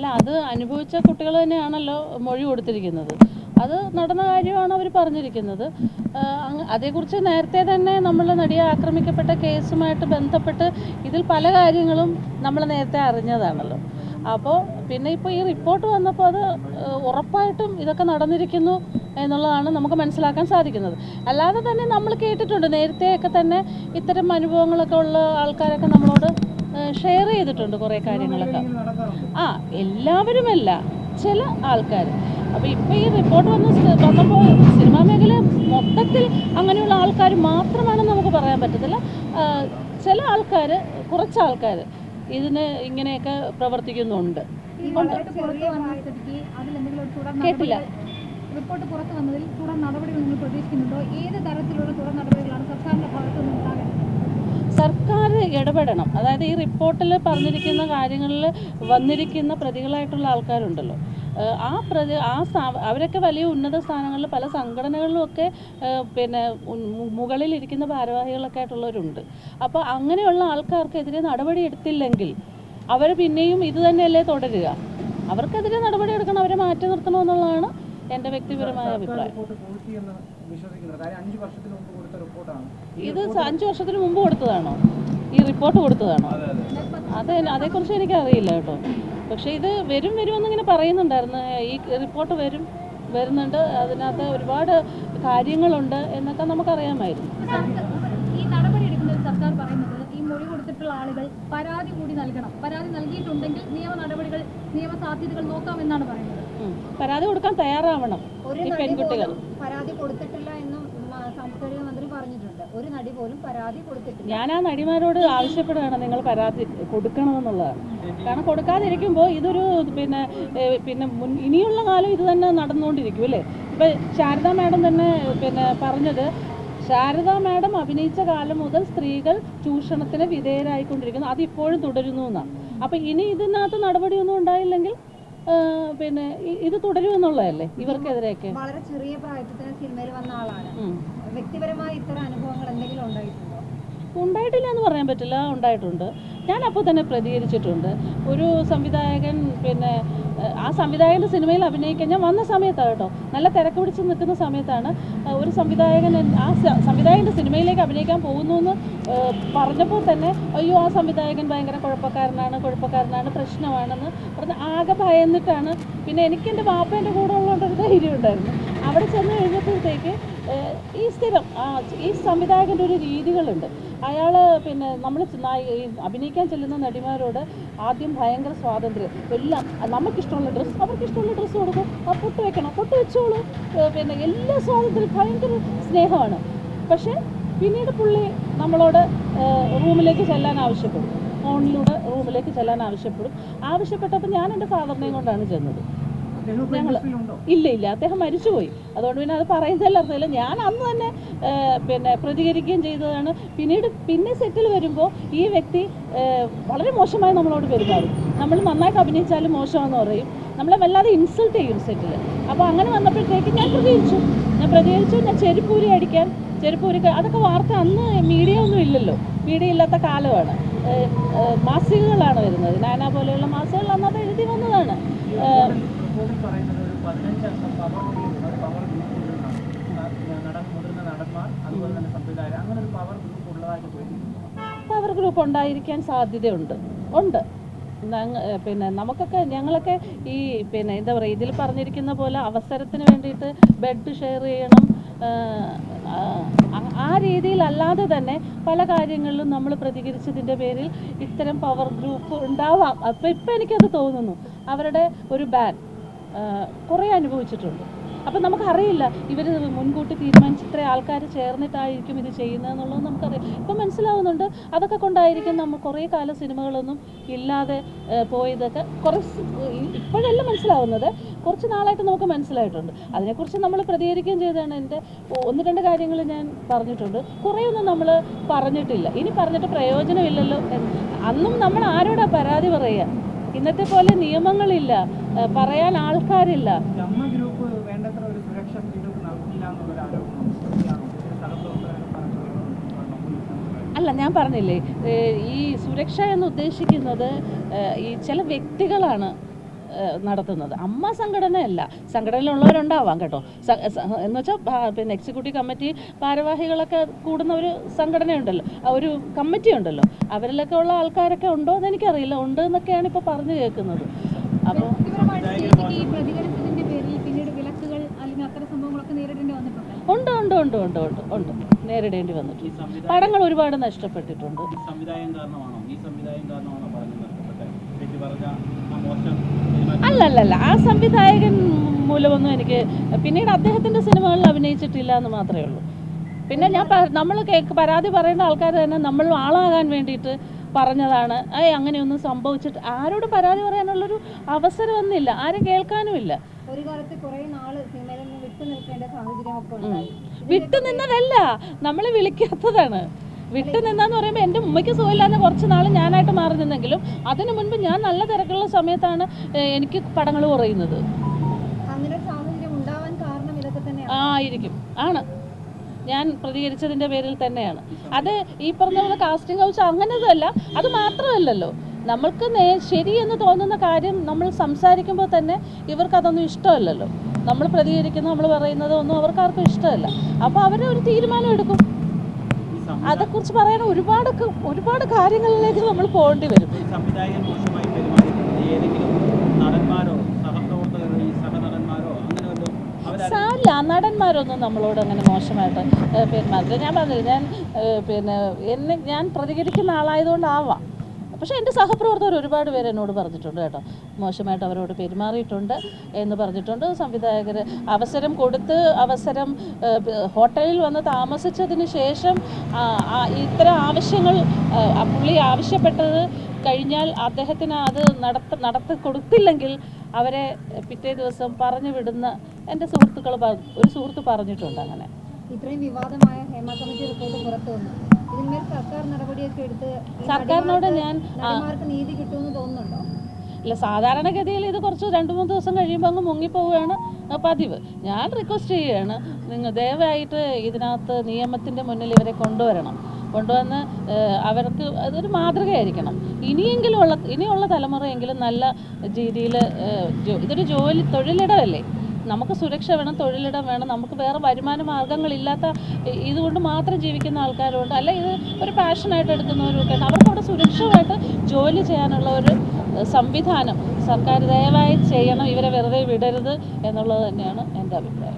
അല്ല, അത് അനുഭവിച്ച കുട്ടികൾ തന്നെയാണല്ലോ മൊഴി കൊടുത്തിരിക്കുന്നത്. അത് നടന്ന കാര്യമാണ് അവർ പറഞ്ഞിരിക്കുന്നത്. അതേക്കുറിച്ച് നേരത്തെ തന്നെ നമ്മൾ നടിയെ ആക്രമിക്കപ്പെട്ട കേസുമായിട്ട് ബന്ധപ്പെട്ട് ഇതിൽ പല കാര്യങ്ങളും നമ്മൾ നേരത്തെ അറിഞ്ഞതാണല്ലോ. അപ്പോൾ പിന്നെ ഇപ്പോൾ ഈ റിപ്പോർട്ട് വന്നപ്പോൾ അത് ഉറപ്പായിട്ടും ഇതൊക്കെ നടന്നിരിക്കുന്നു എന്നുള്ളതാണ് നമുക്ക് മനസ്സിലാക്കാൻ സാധിക്കുന്നത്. അല്ലാതെ തന്നെ നമ്മൾ കേട്ടിട്ടുണ്ട്, നേരത്തെയൊക്കെ തന്നെ ഇത്തരം അനുഭവങ്ങളൊക്കെ ഉള്ള ആൾക്കാരൊക്കെ നമ്മളോട് ഷെയർ ചെയ്തിട്ടുണ്ട് കുറേ കാര്യങ്ങളൊക്കെ. എല്ലാവരുമല്ല, ചില ആൾക്കാർ. അപ്പോൾ ഇപ്പോൾ ഈ റിപ്പോർട്ട് വന്നപ്പോൾ സിനിമാ മേഖല മൊത്തത്തിൽ അങ്ങനെയുള്ള ആൾക്കാർ മാത്രമാണെന്ന് നമുക്ക് പറയാൻ പറ്റത്തില്ല. ചില ആൾക്കാർ, കുറച്ച് ആൾക്കാർ ഇതിന് ഇങ്ങനെയൊക്കെ പ്രവർത്തിക്കുന്നുണ്ട്. കേട്ടില്ല. റിപ്പോർട്ട് പുറത്തു വന്നതിൽ തുടർ നടപടികൾ നിങ്ങൾ പ്രതീക്ഷിക്കുന്നുണ്ടോ? ഏത് തരത്തിലുള്ള തുടർ നടപടികളാണ് സർക്കാരിൻ്റെ ഭാഗത്തു നിന്നുണ്ടാകുന്നത്? സർക്കാർ ഇടപെടണം. അതായത് ഈ റിപ്പോർട്ടിൽ പറഞ്ഞിരിക്കുന്ന കാര്യങ്ങളിൽ വന്നിരിക്കുന്ന പ്രതികളായിട്ടുള്ള ആൾക്കാരുണ്ടല്ലോ, അവരൊക്കെ വലിയ ഉന്നത സ്ഥാനങ്ങളിൽ പല സംഘടനകളിലുമൊക്കെ പിന്നെ മുകളിലിരിക്കുന്ന ഭാരവാഹികളൊക്കെ ആയിട്ടുള്ളവരുണ്ട്. അപ്പോൾ അങ്ങനെയുള്ള ആൾക്കാർക്കെതിരെ നടപടി എടുത്തില്ലെങ്കിൽ അവർ പിന്നെയും ഇത് തന്നെയല്ലേ തുടരുക. അവർക്കെതിരെ നടപടി എടുക്കണം, അവരെ മാറ്റി നിർത്തണമെന്നുള്ളതാണ് എൻ്റെ വ്യക്തിപരമായ അഭിപ്രായം. ഇത് 5 വർഷത്തിന് മുമ്പ് കൊടുത്തതാണോ? ഈ റിപ്പോർട്ട് കൊടുത്തതാണോ? അതേക്കുറിച്ച് എനിക്കറിയില്ല കേട്ടോ. പക്ഷേ ഇത് വരുമെന്നിങ്ങനെ പറയുന്നുണ്ടായിരുന്നു. ഈ റിപ്പോർട്ട് വരുന്നുണ്ട്, അതിനകത്ത് ഒരുപാട് കാര്യങ്ങളുണ്ട് എന്നൊക്കെ നമുക്കറിയാമായിരുന്നു. ഈ നടപടി എടുക്കുന്നതിൽ സർക്കാർ പറയുന്നത് ഈ മൊഴി കൊടുത്തിട്ടുള്ള ആളുകൾ പരാതി കൂടി നൽകണം, പരാതി നൽകിയിട്ടുണ്ടെങ്കിൽ നിയമ സാധ്യതകൾ നോക്കാമെന്നാണ് പറയുന്നത്. പരാതി കൊടുക്കാൻ തയ്യാറാവണം ഈ പെൺകുട്ടികൾ. പരാതി കൊടുത്തിട്ടില്ല എന്നും സാംസ്കാരിക മന്ത്രി പറഞ്ഞിട്ടുണ്ട്. ഒരു നടി പോലും പരാതി കൊടുത്തിട്ടില്ല. ഞാൻ ആ നടിമാരോട് ആവശ്യപ്പെടുകയാണ്, നിങ്ങൾ പരാതി കൊടുക്കണമെന്നുള്ളതാണ്. കാരണം കൊടുക്കാതിരിക്കുമ്പോൾ ഇതൊരു പിന്നെ ഇനിയുള്ള കാലം ഇത് തന്നെ നടന്നുകൊണ്ടിരിക്കും അല്ലേ. ഇപ്പം ശാരദ മാഡം തന്നെ പറഞ്ഞത്, ശാരദ മാഡം അഭിനയിച്ച കാലം മുതൽ സ്ത്രീകൾ ചൂഷണത്തിന് വിധേയരായിക്കൊണ്ടിരിക്കുന്നു, അതിപ്പോഴും തുടരുന്നു എന്നാണ്. അപ്പം ഇനി ഇതിനകത്ത് നടപടിയൊന്നും ഉണ്ടായില്ലെങ്കിൽ ഇത് തുടരുമെന്നുള്ളതല്ലേ ഇവർക്കെതിരെയൊക്കെ. വളരെ ചെറിയ പ്രായത്തിൽ തന്നെ സിനിമയിൽ വന്ന ആളാണ്. വ്യക്തിപരമായ ഇത്തരം അനുഭവങ്ങൾ എന്തെങ്കിലും ഉണ്ടായിട്ടുണ്ടോ? ഉണ്ടായിട്ടില്ല എന്ന് പറയാൻ പറ്റില്ല, ഉണ്ടായിട്ടുണ്ട്. ഞാൻ അപ്പോൾ തന്നെ പ്രതികരിച്ചിട്ടുണ്ട്. ഒരു സംവിധായകൻ ആ സംവിധായകൻ്റെ സിനിമയിൽ അഭിനയിക്കാൻ ഞാൻ വന്ന സമയത്താണ് കേട്ടോ, നല്ല തിരക്ക് പിടിച്ച് നിൽക്കുന്ന സമയത്താണ് ഒരു സംവിധായകൻ ആ സംവിധായകൻ്റെ സിനിമയിലേക്ക് അഭിനയിക്കാൻ പോകുന്നു എന്ന് പറഞ്ഞപ്പോൾ തന്നെ, അയ്യോ ആ സംവിധായകൻ ഭയങ്കര കുഴപ്പക്കാരനാണ്, പ്രശ്നമാണെന്ന് പറഞ്ഞ് ആകെ ഭയന്നിട്ടാണ്. പിന്നെ എനിക്ക് എൻ്റെ വാപ്പേൻ്റെ കൂടെ ഉള്ളതുകൊണ്ടൊരു ധൈര്യം ഉണ്ടായിരുന്നു. അവിടെ ചെന്ന് കഴിഞ്ഞപ്പോഴത്തേക്ക് ഈ സംവിധായകൻ്റെ ഒരു രീതികളുണ്ട്. അയാൾ നമ്മൾ അഭിനയിക്കാൻ ചെല്ലുന്ന നടിമാരോട് ആദ്യം ഭയങ്കര സ്വാതന്ത്ര്യം, എല്ലാം നമുക്കിഷ്ടമുള്ള ഡ്രസ്സ് അവർക്കിഷ്ടമുള്ള ഡ്രസ്സ് കൊടുക്കും, പൊട്ട് വെക്കണം പൊട്ട് വെച്ചോളൂ, എല്ലാ സ്വാതന്ത്ര്യം, ഭയങ്കര സ്നേഹമാണ്. പക്ഷേ പിന്നീട് പുള്ളി നമ്മളോട് റൂമിലേക്ക് ചെല്ലാൻ ആവശ്യപ്പെടും, ഫോണിലൂടെ റൂമിലേക്ക് ചെല്ലാൻ ആവശ്യപ്പെട്ടപ്പോൾ ഞാൻ എൻ്റെ ഫാദറിനെയും കൊണ്ടാണ് ചെന്നത്. ഇല്ല, അദ്ദേഹം മരിച്ചുപോയി. അതുകൊണ്ട് പിന്നെ അത് പറയുന്നതല്ല അർത്ഥമില്ല. ഞാൻ അന്ന് തന്നെ പ്രതികരിക്കുകയും ചെയ്തതാണ്. പിന്നെ സെറ്റിൽ വരുമ്പോൾ ഈ വ്യക്തി വളരെ മോശമായി നമ്മളോട് പെരുമാറും. നമ്മൾ നന്നായിട്ട് അഭിനയിച്ചാലും മോശമാണെന്ന് പറയും, നമ്മളെ വല്ലാതെ ഇൻസൾട്ട് ചെയ്യും സെറ്റിൽ. അപ്പോൾ അങ്ങനെ വന്നപ്പോഴത്തേക്ക് ഞാൻ പ്രതികരിച്ചു. ഞാൻ ചെരുപ്പൂരി അതൊക്കെ വാർത്ത, അന്ന് മീഡിയ ഒന്നും ഇല്ലല്ലോ, മീഡിയ ഇല്ലാത്ത കാലമാണ്. മാസികകളാണ് വരുന്നത്, നാന പോലെയുള്ള മാസികകൾ അന്നത് എഴുതി വന്നതാണ്. പവർ ഗ്രൂപ്പ് ഉണ്ടായിരിക്കാൻ സാധ്യതയുണ്ട്. ഞങ്ങളൊക്കെ ഈ എന്താ പറയുക, ഇതിൽ പറഞ്ഞിരിക്കുന്ന പോലെ അവസരത്തിന് വേണ്ടിയിട്ട് ബെഡ് ഷെയർ ചെയ്യണം, ആ രീതിയിലല്ലാതെ തന്നെ പല കാര്യങ്ങളിലും നമ്മൾ പ്രതികരിച്ചതിൻ്റെ പേരിൽ ഇത്തരം പവർ ഗ്രൂപ്പ് ഉണ്ടാവാം. ഇപ്പം എനിക്കത് തോന്നുന്നു. അവരുടെ ഒരു ബാൻ കുറേ അനുഭവിച്ചിട്ടുണ്ട്. അപ്പം നമുക്കറിയില്ല, ഇവർ മുൻകൂട്ടി തീരുമാനിച്ച് ഇത്ര ആൾക്കാർ ചേർന്നിട്ടായിരിക്കും ഇത് ചെയ്യുന്നതെന്നുള്ളത് നമുക്കറിയാം. ഇപ്പം മനസ്സിലാവുന്നുണ്ട്. അതൊക്കെ കൊണ്ടായിരിക്കും നമ്മൾ കുറേ കാലം സിനിമകളൊന്നും ഇല്ലാതെ പോയതൊക്കെ. ഇപ്പോഴല്ല മനസ്സിലാവുന്നത്, കുറച്ച് നാളായിട്ട് നമുക്ക് മനസ്സിലായിട്ടുണ്ട്. അതിനെക്കുറിച്ച് നമ്മൾ പ്രതികരിക്കുകയും ചെയ്തതാണ്. എൻ്റെ 1-2 കാര്യങ്ങൾ ഞാൻ പറഞ്ഞിട്ടുണ്ട്, കുറേയൊന്നും നമ്മൾ പറഞ്ഞിട്ടില്ല. ഇനി പറഞ്ഞിട്ട് പ്രയോജനമില്ലല്ലോ. അന്നും നമ്മൾ ആരോടാ പരാതി പറയുക? ഇന്നത്തെ പോലെ നിയമങ്ങളില്ല, പറയാൻ ആൾക്കാരില്ല. അല്ല, ഞാൻ പറഞ്ഞില്ലേ, ഈ സുരക്ഷ എന്ന് ഉദ്ദേശിക്കുന്നത് ഈ ചില വ്യക്തികളാണ് നടത്തുന്നത്. അമ്മ സംഘടനയല്ല, സംഘടനയിലുള്ളവരുണ്ടാവാം കേട്ടോ. എന്ന് വെച്ചാൽ പിന്നെ എക്സിക്യൂട്ടീവ് കമ്മിറ്റി ഭാരവാഹികളൊക്കെ കൂടുന്ന ഒരു സംഘടനയുണ്ടല്ലോ, ഒരു കമ്മിറ്റി ഉണ്ടല്ലോ, അവരിലൊക്കെ ഉള്ള ആൾക്കാരൊക്കെ ഉണ്ടോ എന്ന് എനിക്കറിയില്ല. ഉണ്ട് എന്നൊക്കെയാണ് ഇപ്പോൾ പറഞ്ഞു കേൾക്കുന്നത്. അപ്പോൾ ഈ പ്രതികരിച്ചതിന്റെ പേരിൽ പിന്നീട് വിലക്കുകൾ അല്ലെങ്കിൽ അത്തരം സംഭവങ്ങളൊക്കെ നേരിടേണ്ടി വന്നിട്ടുണ്ട്. ഉണ്ട് നേരിടേണ്ടി വന്നിട്ടുണ്ട്. പടങ്ങൾ ഒരുപാട് നഷ്ടപ്പെട്ടിട്ടുണ്ട്. അല്ലല്ല, ആ സംവിധായകൻ മൂലമൊന്നും എനിക്ക് പിന്നീട് അദ്ദേഹത്തിൻ്റെ സിനിമകളിൽ അഭിനയിച്ചിട്ടില്ല എന്ന് മാത്രമേ ഉള്ളൂ. പിന്നെ നമ്മൾ പരാതി പറയുന്ന ആൾക്കാർ തന്നെ നമ്മൾ ആളാകാൻ വേണ്ടിയിട്ട് പറഞ്ഞതാണ്. അങ്ങനെയൊന്നും സംഭവിച്ചിട്ട് ആരോട് പരാതി പറയാനുള്ളൊരു അവസരം ഒന്നുമില്ല, ആരും കേൾക്കാനുമില്ല. ഒരു കാലത്ത് കുറേ നാള് സിനിമയിൽ നിന്ന് വിട്ടു നിൽക്കേണ്ട സാഹചര്യമൊക്കെ ഉണ്ടായി. വിട്ടു നിന്നതല്ല, നമ്മളെ വിളിക്കാത്തതാണ്. വിട്ടു നിന്നാന്ന് പറയുമ്പോൾ എൻ്റെ ഉമ്മയ്ക്ക് സുഖമില്ലാന്ന് കുറച്ച് നാൾ ഞാനായിട്ട് മാറി നിന്നെങ്കിലും അതിനു മുൻപ് ഞാൻ നല്ല തിരക്കുള്ള സമയത്താണ് എനിക്ക് പടങ്ങൾ കുറയുന്നത്. അങ്ങനെ ഒരു സാഹചര്യം ഉണ്ടാവാൻ കാരണം ഇതൊക്കെ തന്നെയാണ്. ആയിരിക്കും, ആണ്. ഞാൻ പ്രതികരിച്ചതിൻ്റെ പേരിൽ തന്നെയാണ്. അത് ഈ പറഞ്ഞ പോലെ കാസ്റ്റിംഗ് ഹൗസ് അങ്ങനതല്ല. അത് മാത്രമല്ലല്ലോ, നമ്മൾക്ക് ശരിയെന്ന് തോന്നുന്ന കാര്യം നമ്മൾ സംസാരിക്കുമ്പോൾ തന്നെ ഇവർക്കതൊന്നും ഇഷ്ടമല്ലല്ലോ. നമ്മൾ പ്രതികരിക്കുന്ന, നമ്മൾ പറയുന്നത് ഒന്നും അവർക്കാർക്കും ഇഷ്ടമല്ല. അപ്പോൾ അവർ ഒരു തീരുമാനം എടുക്കും. അതേക്കുറിച്ച് പറയാൻ ഒരുപാട് കാര്യങ്ങളിലേക്ക് നമ്മൾ പോകേണ്ടി വരും. സാരില്ല, നടന്മാരൊന്നും നമ്മളോട് അങ്ങനെ മോശമായിട്ട് പെരുമാറില്ല. ഞാൻ പറഞ്ഞില്ല, ഞാൻ പ്രതികരിക്കുന്ന ആളായതുകൊണ്ടാവാം. പക്ഷേ എൻ്റെ സഹപ്രവർത്തകർ ഒരുപാട് പേര് എന്നോട് പറഞ്ഞിട്ടുണ്ട് കേട്ടോ, മോശമായിട്ട് അവരോട് പെരുമാറിയിട്ടുണ്ട് എന്ന് പറഞ്ഞിട്ടുണ്ട്. സംവിധായകർ അവസരം കൊടുത്ത് ഹോട്ടലിൽ വന്ന് താമസിച്ചതിന് ശേഷം ഇത്തരം ആവശ്യങ്ങൾ പുള്ളി ആവശ്യപ്പെട്ടത് കഴിഞ്ഞാൽ അദ്ദേഹത്തിന് അത് നടത്തി കൊടുത്തില്ലെങ്കിൽ അവരെ പിറ്റേ ദിവസം പറഞ്ഞു വിടുന്ന എൻ്റെ ഒരു സുഹൃത്ത് പറഞ്ഞിട്ടുണ്ട്. അങ്ങനെ ഇത്രയും വിവാദമായ ഹേമ കമ്മിറ്റി റിപ്പോർട്ട് പുറത്തു വന്നു. ഇതിന്മേൽ സർക്കാർ നടപടിയൊക്കെ എടുത്ത് സർക്കാരിനോട് ഞാൻ നീതി കിട്ടുമെന്ന് തോന്നുന്നുണ്ടോ? ഇല്ല, സാധാരണഗതിയിൽ ഇത് കുറച്ച് 2-3 ദിവസം കഴിയുമ്പോൾ അങ്ങ് മുങ്ങിപ്പോവുകയാണ് പതിവ്. ഞാൻ റിക്വസ്റ്റ് ചെയ്യുകയാണ്, നിങ്ങൾ ദയവായിട്ട് ഇതിനകത്ത് നിയമത്തിൻ്റെ മുന്നിൽ ഇവരെ കൊണ്ടുവന്ന് അവർക്ക് അതൊരു മാതൃകയായിരിക്കണം. ഇനിയുള്ള തലമുറയെങ്കിലും നല്ല രീതിയിൽ ഇതൊരു തൊഴിലിടമല്ലേ, നമുക്ക് സുരക്ഷ വേണം, തൊഴിലിടം വേണം. നമുക്ക് വേറെ വരുമാന മാർഗ്ഗങ്ങളില്ലാത്ത ഇതുകൊണ്ട് മാത്രം ജീവിക്കുന്ന ആൾക്കാരുണ്ട്, അല്ല ഇത് ഒരു പാഷനായിട്ട് എടുക്കുന്നവരൊക്കെ അവർക്കവിടെ സുരക്ഷിതമായിട്ട് ജോലി ചെയ്യാനുള്ള ഒരു സംവിധാനം സർക്കാർ ദയവായി ചെയ്യണം. ഇവരെ വെറുതെ വിടരുത് എന്നുള്ളത് തന്നെയാണ് എൻ്റെ അഭിപ്രായം.